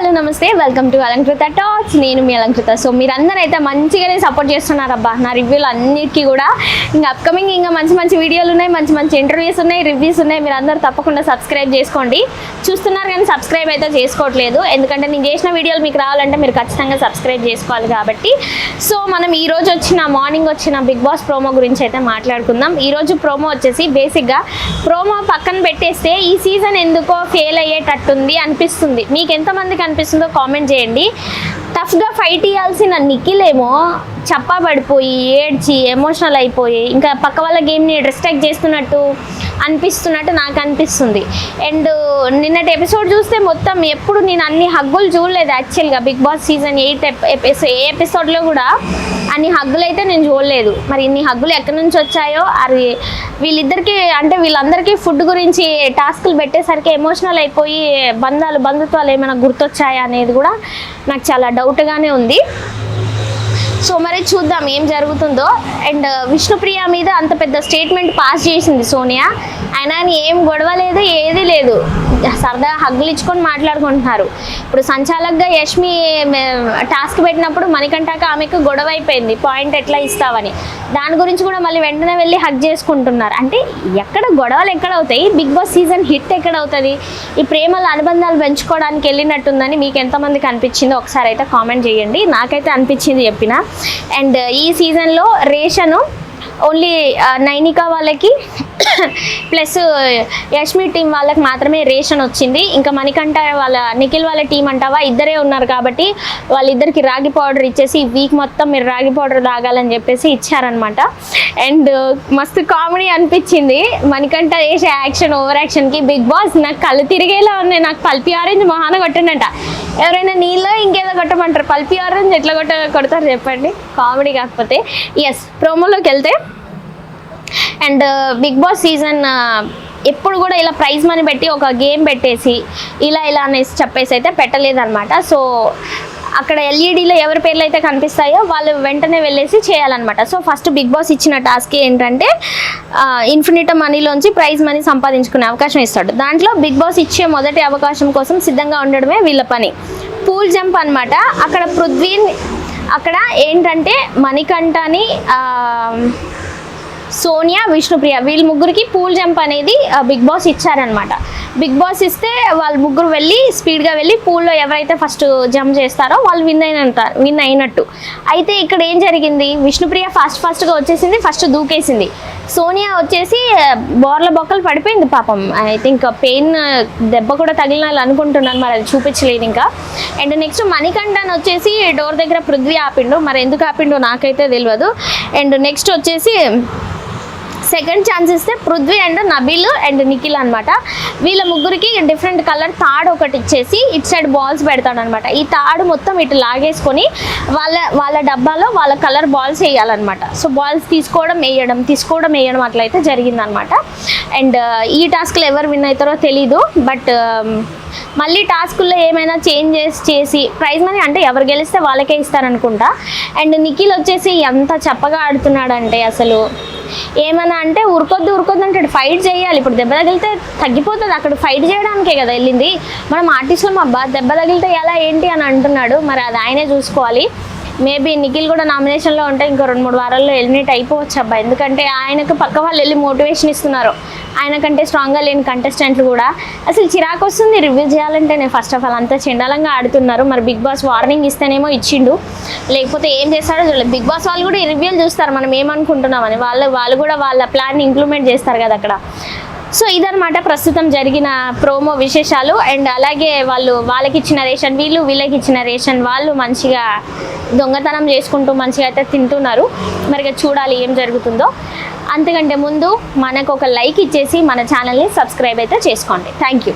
Hello నమస్తే, welcome to Alankrita talks. నేను మీ Alankrita. So మీరందరూ అయితే మంచిగానే సపోర్ట్ చేస్తున్నారబ్బా నా రివ్యూలు అన్నిటికీ కూడా. ఇంకా అప్కమింగ్ ఇంకా మంచి మంచి వీడియోలు ఉన్నాయి, మంచి మంచి ఇంటర్వ్యూస్ ఉన్నాయి, రివ్యూస్ ఉన్నాయి. మీరు అందరూ తప్పకుండా సబ్స్క్రైబ్ చేసుకోండి. చూస్తున్నారు కానీ సబ్స్క్రైబ్ అయితే చేసుకోవట్లేదు, ఎందుకంటే నేను చేసిన వీడియోలు మీకు రావాలంటే మీరు ఖచ్చితంగా సబ్స్క్రైబ్ చేసుకోవాలి కాబట్టి. సో మనం ఈరోజు మార్నింగ్ వచ్చిన బిగ్ బాస్ ప్రోమో గురించి అయితే మాట్లాడుకుందాం. ఈరోజు ప్రోమో వచ్చేసి బేసిక్గా ప్రోమో పక్కన పెట్టేస్తే ఈ సీజన్ ఎందుకో ఫెయిల్ అయ్యేటట్టుంది అనిపిస్తుంది. మీకు ఎంతమందికి అనిపిస్తుందో కామెంట్ చేయండి. టఫ్గా ఫైట్ ఇవ్వాల్సిన నిఖిల్ ఏమో చప్పా పడిపోయి ఏడ్చి ఎమోషనల్ అయిపోయి ఇంకా పక్క వాళ్ళ గేమ్ని డిస్ట్రాక్ట్ చేస్తున్నట్టు అనిపిస్తున్నట్టు నాకు అనిపిస్తుంది. అండ్ నిన్నటి ఎపిసోడ్ చూస్తే మొత్తం ఎప్పుడు నేను అన్ని హగ్గులు చూడలేదు యాక్చువల్గా. బిగ్ బాస్ సీజన్ 8 ఏ ఎపిసోడ్లో కూడా అన్ని హగ్గులు అయితే నేను చూడలేదు. మరి ఇన్ని హగ్గులు ఎక్కడి నుంచి వచ్చాయో అది వీళ్ళందరికీ ఫుడ్ గురించి టాస్క్లు పెట్టేసరికి ఎమోషనల్ అయిపోయి బంధుత్వాలు ఏమైనా గుర్తొచ్చాయా అనేది కూడా నాకు చాలా డౌట్గానే ఉంది. సో మరి చూద్దాం ఏం జరుగుతుందో. అండ్ విష్ణుప్రియ మీద అంత పెద్ద స్టేట్మెంట్ పాస్ చేసింది సోనియా. అయినా ఏం గొడవ లేదు, ఏది లేదు, సరదాగా హగ్గులు ఇచ్చుకొని మాట్లాడుకుంటున్నారు. ఇప్పుడు సంచాలక్గా యష్మి టాస్క్ పెట్టినప్పుడు మణికంఠకి ఆమెకు గొడవ అయిపోయింది, పాయింట్ ఎట్లా ఇస్తావని. దాని గురించి కూడా మళ్ళీ వెంటనే వెళ్ళి హగ్ చేసుకుంటున్నారు. అంటే ఎక్కడ గొడవలు ఎక్కడ అవుతాయి, బిగ్ బాస్ సీజన్ హిట్ ఎక్కడ అవుతుంది? ఈ ప్రేమల అనుబంధాలు పెంచుకోవడానికి వెళ్ళినట్టుందని మీకు ఎంతమందికి అనిపించిందో ఒకసారి అయితే కామెంట్ చేయండి. నాకైతే అనిపించింది చెప్పిన. అండ్ ఈ సీజన్లో రేషను ఓన్లీ నైనికా వాళ్ళకి ప్లస్ యష్మి టీం వాళ్ళకి మాత్రమే రేషన్ వచ్చింది. ఇంకా మణికంఠ వాళ్ళ నిఖిల్ వాళ్ళ టీం అంటావా ఇద్దరే ఉన్నారు కాబట్టి వాళ్ళిద్దరికి రాగి పౌడర్ ఇచ్చేసి వీక్ మొత్తం మీరు రాగి పౌడర్ తాగాలని చెప్పేసి ఇచ్చారనమాట. అండ్ మస్తు కామెడీ అనిపించింది మణికంఠ చేసే ఓవర్ యాక్షన్కి. బిగ్ బాస్ నాకు కళ్ళు తిరిగేలా ఉన్నాయి. నాకు పల్పి ఆరెంజ్ మొహాన కొట్టిండంట. ఎవరైనా నీళ్ళు ఇంకేదో కొట్టమంటారు, పల్పి ఆరెంజ్ ఎట్లా కొడతారు చెప్పండి, కామెడీ కాకపోతే. ఎస్, ప్రోమోలోకి వెళ్తే అండ్ బిగ్ బాస్ సీజన్ ఎప్పుడు కూడా ఇలా ప్రైజ్ మనీ పెట్టి ఒక గేమ్ పెట్టేసి ఇలా అనేసి చెప్పేసి అయితే పెట్టలేదన్నమాట. సో అక్కడ ఎల్ఈడీలో ఎవరి పేర్లు అయితే కనిపిస్తాయో వాళ్ళు వెంటనే వెళ్ళేసి చేయాలన్నమాట. సో ఫస్ట్ బిగ్ బాస్ ఇచ్చిన టాస్క్ ఏంటంటే ఇన్ఫినిట్ మనీలోంచి ప్రైజ్ మనీ సంపాదించుకునే అవకాశం ఇస్తాడు. దాంట్లో బిగ్ బాస్ ఇచ్చే మొదటి అవకాశం కోసం సిద్ధంగా ఉండడమే వీళ్ళ పని. పూల్ జంప్ అనమాట. అక్కడ ఏంటంటే మణికంఠని, సోనియా, విష్ణుప్రియ వీళ్ళ ముగ్గురికి పూల్ జంప్ అనేది బిగ్ బాస్ ఇచ్చారనమాట. బిగ్ బాస్ ఇస్తే వాళ్ళు ముగ్గురు స్పీడ్గా వెళ్ళి పూల్లో ఎవరైతే ఫస్ట్ జంప్ చేస్తారో వాళ్ళు విన్ అయినట్టు. అయితే ఇక్కడ ఏం జరిగింది, విష్ణుప్రియ ఫాస్ట్గా వచ్చేసింది, ఫస్ట్ దూకేసింది. సోనియా వచ్చేసి బోర్ల బొక్కలు పడిపోయింది పాపం. ఐ థింక్ పెయిన్ దెబ్బ కూడా తగిలినాలి అనుకుంటున్నాను, మరి అది చూపించలేదు ఇంకా. అండ్ నెక్స్ట్ మణికంఠన్ వచ్చేసి డోర్ దగ్గర పృథ్వీ ఆపిండు, మరి ఎందుకు ఆపిండో నాకైతే తెలియదు. అండ్ నెక్స్ట్ వచ్చేసి సెకండ్ ఛాన్స్ ఇస్తే పృథ్వీ అండ్ నబీల్ అండ్ నిఖిల్ అనమాట. వీళ్ళ ముగ్గురికి డిఫరెంట్ కలర్ తాడు ఒకటి ఇచ్చేసి ఇటు సైడ్ బాల్స్ పెడతాడు అనమాట. ఈ తాడు మొత్తం ఇటు లాగేసుకొని వాళ్ళ డబ్బాలో వాళ్ళ కలర్ బాల్స్ వేయాలన్నమాట. సో బాల్స్ తీసుకోవడం వేయడం అట్లయితే జరిగిందనమాట. అండ్ ఈ టాస్క్లో ఎవరు విన్ అవుతారో తెలీదు, బట్ మళ్ళీ టాస్కుల్లో ఏమైనా చేంజెస్ చేసి ప్రైజ్ మనీ అంటే ఎవరు గెలిస్తే వాళ్ళకే ఇస్తారనుకుంటా. అండ్ నిఖిల్ వచ్చేసి ఎంత చప్పగా ఆడుతున్నాడంటే అసలు ఏమన్నా అంటే ఉరకొద్దు అంటాడు. ఫైట్ చేయాలి, ఇప్పుడు దెబ్బ తగిలితే తగ్గిపోతుంది, అక్కడ ఫైట్ చేయడానికే కదా వెళ్ళింది. మనం ఆర్టిస్టులం అబ్బా, దెబ్బ తగిలితే ఎలా ఏంటి అని అంటున్నాడు. మరి అది ఆయనే చూసుకోవాలి. మేబీ నిఖిల్ కూడా నామినేషన్లో ఉంటే ఇంకో 2-3 వారాల్లో ఎలిమినేట్ అయిపోవచ్చు అబ్బా. ఎందుకంటే ఆయనకు పక్క వాళ్ళు వెళ్ళి మోటివేషన్ ఇస్తున్నారు, ఆయన కంటే స్ట్రాంగ్గా లేని కంటెస్టెంట్లు కూడా. అసలు చిరాకు వస్తుంది రివ్యూ చేయాలంటేనే. ఫస్ట్ ఆఫ్ ఆల్ అంతా చెండాలంగా ఆడుతున్నారు. మరి బిగ్ బాస్ వార్నింగ్ ఇస్తేనేమో ఇచ్చిండు, లేకపోతే ఏం చేస్తాడో చూడలేదు. బిగ్ బాస్ వాళ్ళు కూడా ఈ రివ్యూలు చూస్తారు మనం ఏమనుకుంటున్నామని. వాళ్ళు కూడా వాళ్ళ ప్లాన్ని ఇంప్లిమెంట్ చేస్తారు కదా అక్కడ. సో ఇదనమాట ప్రస్తుతం జరిగిన ప్రోమో విశేషాలు. అండ్ అలాగే వాళ్ళకి ఇచ్చిన రేషన్ వీళ్ళకి ఇచ్చిన రేషన్ వాళ్ళు మంచిగా దొంగతనం చేసుకుంటూ మంచిగా అయితే తింటున్నారు. మరిగా చూడాలి ఏం జరుగుతుందో. అంతకంటే ముందు మనకు ఒక లైక్ ఇచ్చేసి మన ఛానల్ని సబ్స్క్రైబ్ అయితే చేసుకోండి. Thank you.